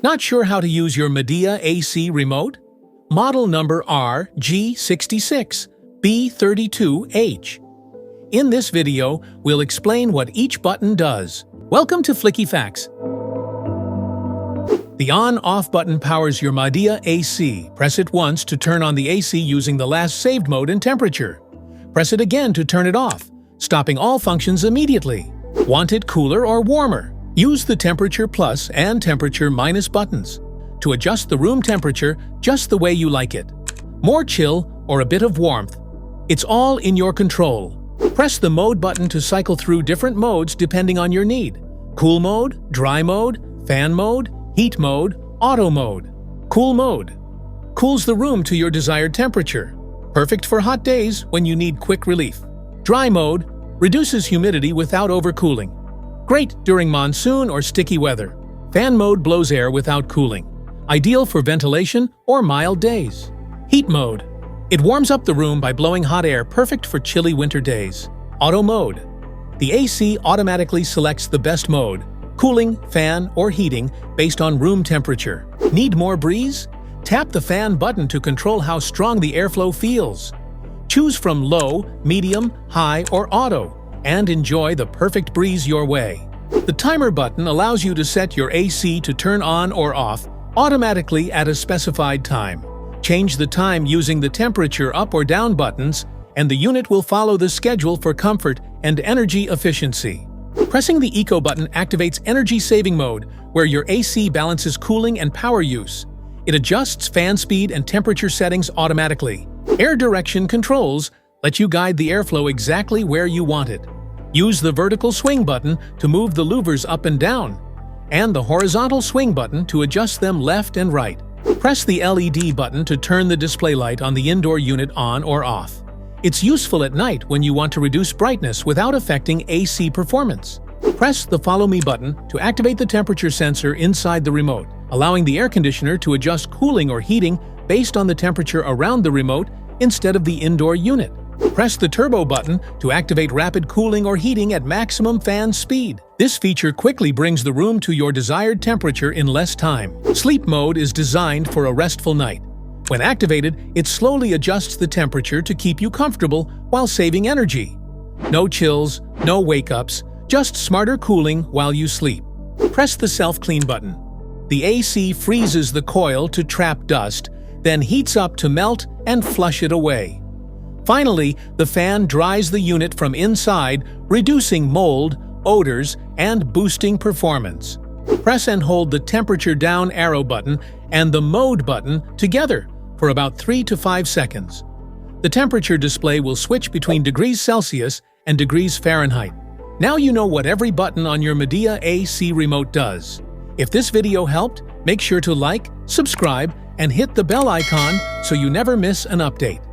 Not sure how to use your Midea AC Remote? Model number RG66B32H. In this video, we'll explain what each button does. Welcome to Flicky Facts. The on-off button powers your Midea AC. Press it once to turn on the AC using the last saved mode and temperature. Press it again to turn it off, stopping all functions immediately. Want it cooler or warmer? Use the temperature plus and temperature minus buttons to adjust the room temperature just the way you like it. More chill or a bit of warmth. It's all in your control. Press the mode button to cycle through different modes depending on your need. Cool mode, dry mode, fan mode, heat mode, auto mode. Cool mode cools the room to your desired temperature. Perfect for hot days when you need quick relief. Dry mode reduces humidity without overcooling. Great during monsoon or sticky weather. Fan mode blows air without cooling. Ideal for ventilation or mild days. Heat mode. It warms up the room by blowing hot air, perfect for chilly winter days. Auto mode. The AC automatically selects the best mode, cooling, fan, or heating based on room temperature. Need more breeze? Tap the fan button to control how strong the airflow feels. Choose from low, medium, high, or auto, and enjoy the perfect breeze your way. The timer button allows you to set your AC to turn on or off automatically at a specified time. Change the time using the temperature up or down buttons, and the unit will follow the schedule for comfort and energy efficiency. Pressing the Eco button activates energy-saving mode, where your AC balances cooling and power use. It adjusts fan speed and temperature settings automatically. Air direction controls let you guide the airflow exactly where you want it. Use the vertical swing button to move the louvers up and down, and the horizontal swing button to adjust them left and right. Press the LED button to turn the display light on the indoor unit on or off. It's useful at night when you want to reduce brightness without affecting AC performance. Press the Follow Me button to activate the temperature sensor inside the remote, allowing the air conditioner to adjust cooling or heating based on the temperature around the remote instead of the indoor unit. Press the Turbo button to activate rapid cooling or heating at maximum fan speed. This feature quickly brings the room to your desired temperature in less time. Sleep mode is designed for a restful night. When activated, it slowly adjusts the temperature to keep you comfortable while saving energy. No chills, no wake-ups, just smarter cooling while you sleep. Press the Self-Clean button. The AC freezes the coil to trap dust, then heats up to melt and flush it away. Finally, the fan dries the unit from inside, reducing mold, odors, and boosting performance. Press and hold the temperature down arrow button and the mode button together for about 3 to 5 seconds. The temperature display will switch between degrees Celsius and degrees Fahrenheit. Now you know what every button on your Midea AC Remote does. If this video helped, make sure to like, subscribe, and hit the bell icon so you never miss an update.